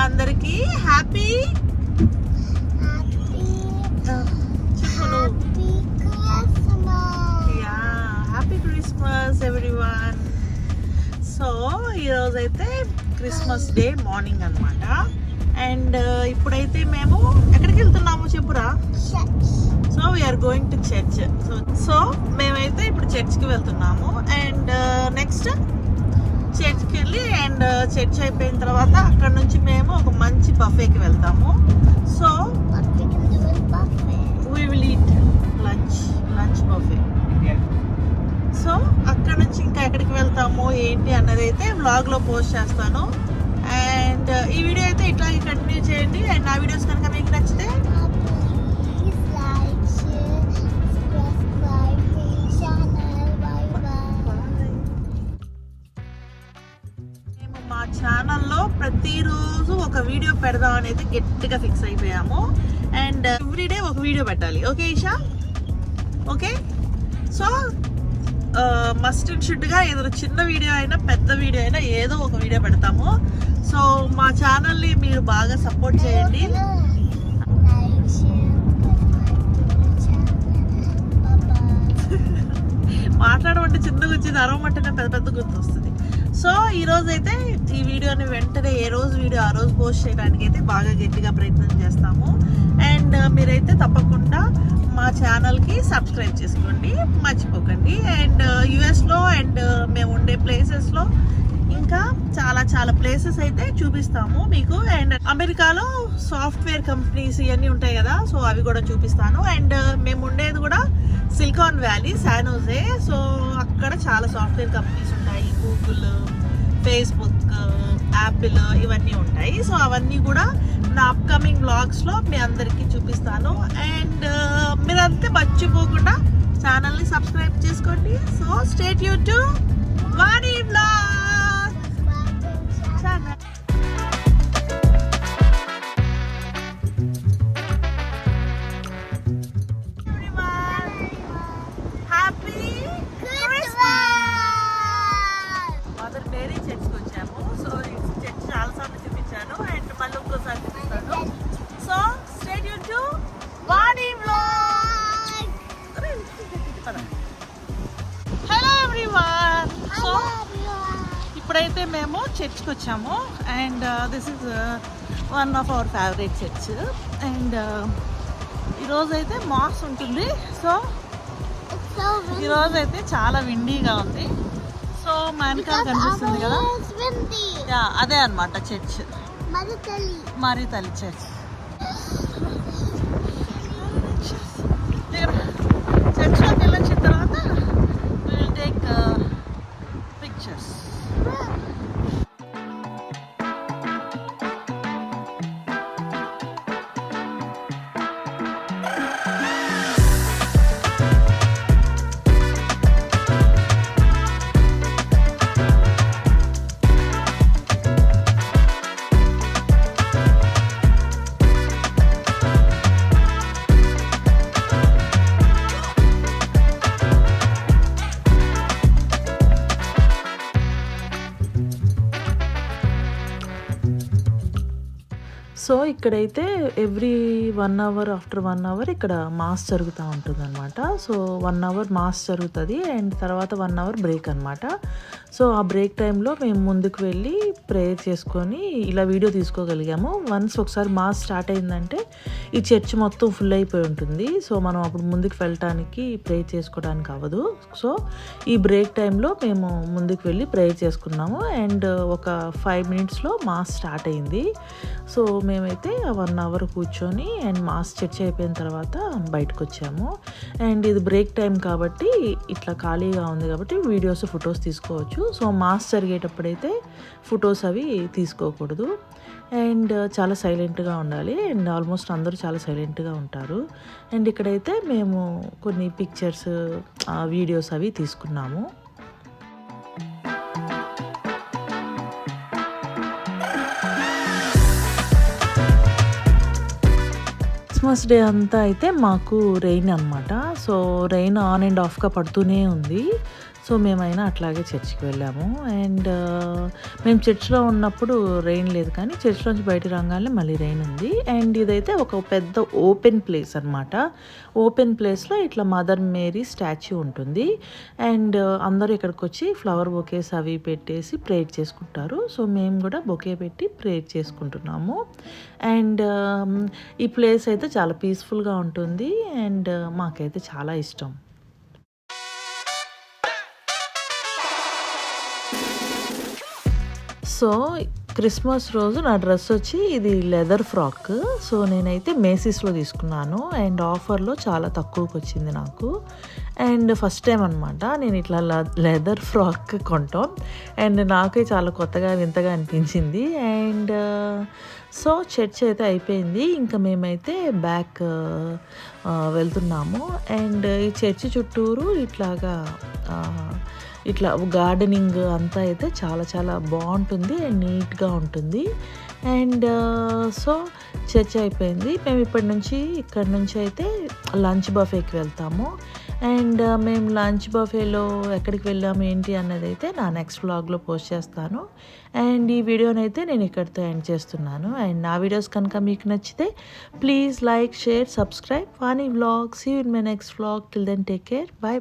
అందరికి happy happy Christmas everyone. So ఈరోజు అయితే క్రిస్మస్ డే మార్నింగ్ అనమాట. అండ్ ఇప్పుడైతే మేము ఎక్కడికి వెళ్తున్నాము చెప్పురా? So we're going to church. So మేమైతే ఇప్పుడు చర్చ్కి వెళ్తున్నాము. అండ్ నెక్స్ట్ చర్చ్కి వెళ్ళి అండ్ చర్చ్ అయిపోయిన తర్వాత అక్కడ నుంచి మేము ఒక మంచి బఫేకి వెళ్తాము. So we will eat lunch buffet. So అక్కడ నుంచి ఇంకా ఎక్కడికి వెళ్తాము ఏంటి అన్నది అయితే వ్లాగ్లో పోస్ట్ చేస్తాను. అండ్ ఈ వీడియో అయితే ఇట్లాగే కంటిన్యూ చేయండి. అండ్ ఆ వీడియోస్ కనుక మీకు నచ్చితే మేము మా ఛానల్లో ప్రతిరోజు ఒక వీడియో పెడదాం అనేది గట్టిగా ఫిక్స్ అయిపోయాము. అండ్ ఎవ్రీడే ఒక వీడియో పెట్టాలి. Okay Isha? Okay. So must and షుడ్గా ఏదో చిన్న వీడియో అయినా పెద్ద వీడియో అయినా ఏదో ఒక వీడియో పెడతాము. సో మా ఛానల్ని మీరు బాగా సపోర్ట్ చేయండి. మాట్లాడమంటే చిన్నగా వచ్చింది, అరవమంటేనే పెద్ద పెద్ద గుర్తు వస్తుంది. సో ఈరోజు అయితే ఈ వీడియోని వెంటనే ఏ రోజు వీడియో ఆ రోజు పోస్ట్ చేయడానికి అయితే బాగా గట్టిగా ప్రయత్నం చేస్తాము. అండ్ మీరైతే తప్పకుండా మా ఛానల్కి సబ్స్క్రైబ్ చేసుకోండి, మర్చిపోకండి. అండ్ యుఎస్లో అండ్ మేము ఉండే ప్లేసెస్లో ఇంకా చాలా ప్లేసెస్ అయితే చూపిస్తాము మీకు. అండ్ అమెరికాలో సాఫ్ట్వేర్ కంపెనీస్ ఇవన్నీ ఉంటాయి కదా, సో అవి కూడా చూపిస్తాను. అండ్ మేము ఉండేది కూడా Silicon Valley, San Jose. So అక్కడ చాలా సాఫ్ట్వేర్ కంపెనీస్ ఉంటాయి, గూగుల్, ఫేస్బుక్, యాపిల్ ఇవన్నీ ఉంటాయి. సో అవన్నీ కూడా నా అప్కమింగ్ వ్లాగ్స్లో మీ అందరికీ చూపిస్తాను. అండ్ మీరంతా మర్చిపోకుండా ఛానల్ని సబ్స్క్రైబ్ చేసుకోండి. So stay tune to Vani vlog channel. Happy mother Mary చర్చ్కి వచ్చాము. సో చర్చ్ చాలాసార్లు చూపించాను అండ్ మళ్ళీ ఇంకోసారి చూపిస్తాను. So stay tune to Vani vlog. Hello everyone. So ఇప్పుడైతే మేము చర్చ్కి వచ్చాము. And this is one of our favourite church. And ఈరోజైతే మాస్ ఉంటుంది. సో ఈరోజు అయితే చాలా విండీగా ఉంది. సో మా వెనకాల కనిపిస్తుంది కదా, అదే అనమాట చర్చ్, మరి తల్లి చర్చ్. చర్చ్లోకి వెళ్ళొచ్చిన తర్వాత విల్ టేక్ పిక్చర్స్. సో ఇక్కడైతే ఎవ్రీ 1 అవర్ ఆఫ్టర్ 1 అవర్ ఇక్కడ మాస్ జరుగుతూ ఉంటుంది అనమాట. సో 1 అవర్ మాస్ జరుగుతుంది అండ్ తర్వాత 1 అవర్ బ్రేక్ అనమాట. సో ఆ బ్రేక్ టైంలో మేము ముందుకు వెళ్ళి ప్రేయర్ చేసుకొని ఇలా వీడియో తీసుకోగలిగాము. వన్స్ ఒకసారి మాస్ స్టార్ట్ అయిందంటే ఈ చర్చ్ మొత్తం ఫుల్ అయిపోయి ఉంటుంది. సో మనం అప్పుడు ముందుకు వెళ్ళటానికి ప్రేయర్ చేసుకోవడానికి అవ్వదు. సో ఈ బ్రేక్ టైంలో మేము ముందుకు వెళ్ళి ప్రేయర్ చేసుకున్నాము. అండ్ ఒక 5 మినిట్స్లో మాస్ స్టార్ట్ అయింది. సో మేమైతే 1 అవర్ కూర్చొని అండ్ మాస్ చర్చ్ అయిపోయిన తర్వాత బయటకు వచ్చాము. అండ్ ఇది బ్రేక్ టైం కాబట్టి ఇట్లా ఖాళీగా ఉంది కాబట్టి వీడియోస్, ఫొటోస్ తీసుకోవచ్చు. సో మాస్ జరిగేటప్పుడైతే ఫొటోస్ అవి తీసుకోకూడదు అండ్ చాలా సైలెంట్గా ఉండాలి. అండ్ ఆల్మోస్ట్ అందరూ చాలా సైలెంట్గా ఉంటారు. అండ్ ఇక్కడైతే మేము కొన్ని పిక్చర్స్, వీడియోస్ అవి తీసుకున్నాము. క్రిస్మస్ డే అంతా అయితే మాకు రెయిన్ అనమాట. సో రెయిన్ ఆన్ అండ్ ఆఫ్గా పడుతూనే ఉంది. సో సో మేమైనా అట్లాగే చర్చ్కి వెళ్ళాము. అండ్ మేము చర్చ్లో ఉన్నప్పుడు రెయిన్ లేదు, కానీ చర్చ్లోంచి బయట రాగానే మళ్ళీ రెయిన్ ఉంది. అండ్ ఇదైతే ఒక పెద్ద ఓపెన్ ప్లేస్ అనమాట. ఓపెన్ ప్లేస్లో ఇట్లా మదర్ మేరీ స్టాచ్యూ ఉంటుంది. అండ్ అందరూ ఇక్కడికి వచ్చి ఫ్లవర్ బొకేస్ అవి పెట్టేసి ప్రేయర్ చేసుకుంటారు. సో మేము కూడా బొకే పెట్టి ప్రేయర్ చేసుకుంటున్నాము. అండ్ ఈ ప్లేస్ అయితే చాలా పీస్ఫుల్గా ఉంటుంది. అండ్ మాకైతే చాలా ఇష్టం. సో క్రిస్మస్ రోజు నా డ్రెస్ వచ్చి ఇది లెదర్ ఫ్రాక్. సో నేనైతే మేసీస్లో తీసుకున్నాను. అండ్ ఆఫర్లో చాలా తక్కువకి వచ్చింది నాకు. అండ్ ఫస్ట్ టైం అనమాట నేను ఇట్లా లెదర్ ఫ్రాక్ కొంటాం. అండ్ నాకే చాలా కొత్తగా వింతగా అనిపించింది. అండ్ సో చర్చ్ అయితే అయిపోయింది. ఇంకా మేమైతే బ్యాక్ వెళ్తున్నాము. అండ్ ఈ చర్చి చుట్టూరు ఇట్లా గార్డెనింగ్ అంతా అయితే చాలా చాలా బాగుంటుంది అండ్ నీట్గా ఉంటుంది. అండ్ సో చర్చ్ అయిపోయింది. మేము ఇక్కడ నుంచి అయితే లంచ్ బఫేకి వెళ్తాము. అండ్ మేము లంచ్ బఫేలో ఎక్కడికి వెళ్ళాము ఏంటి అన్నది అయితే నా నెక్స్ట్ వ్లాగ్లో పోస్ట్ చేస్తాను. అండ్ ఈ వీడియోనైతే నేను ఇక్కడితో ఎండ్ చేస్తున్నాను. అండ్ నా వీడియోస్ కనుక మీకు నచ్చితే please like, share, subscribe Vani vlog. See you in my next vlog. Till then take care. By.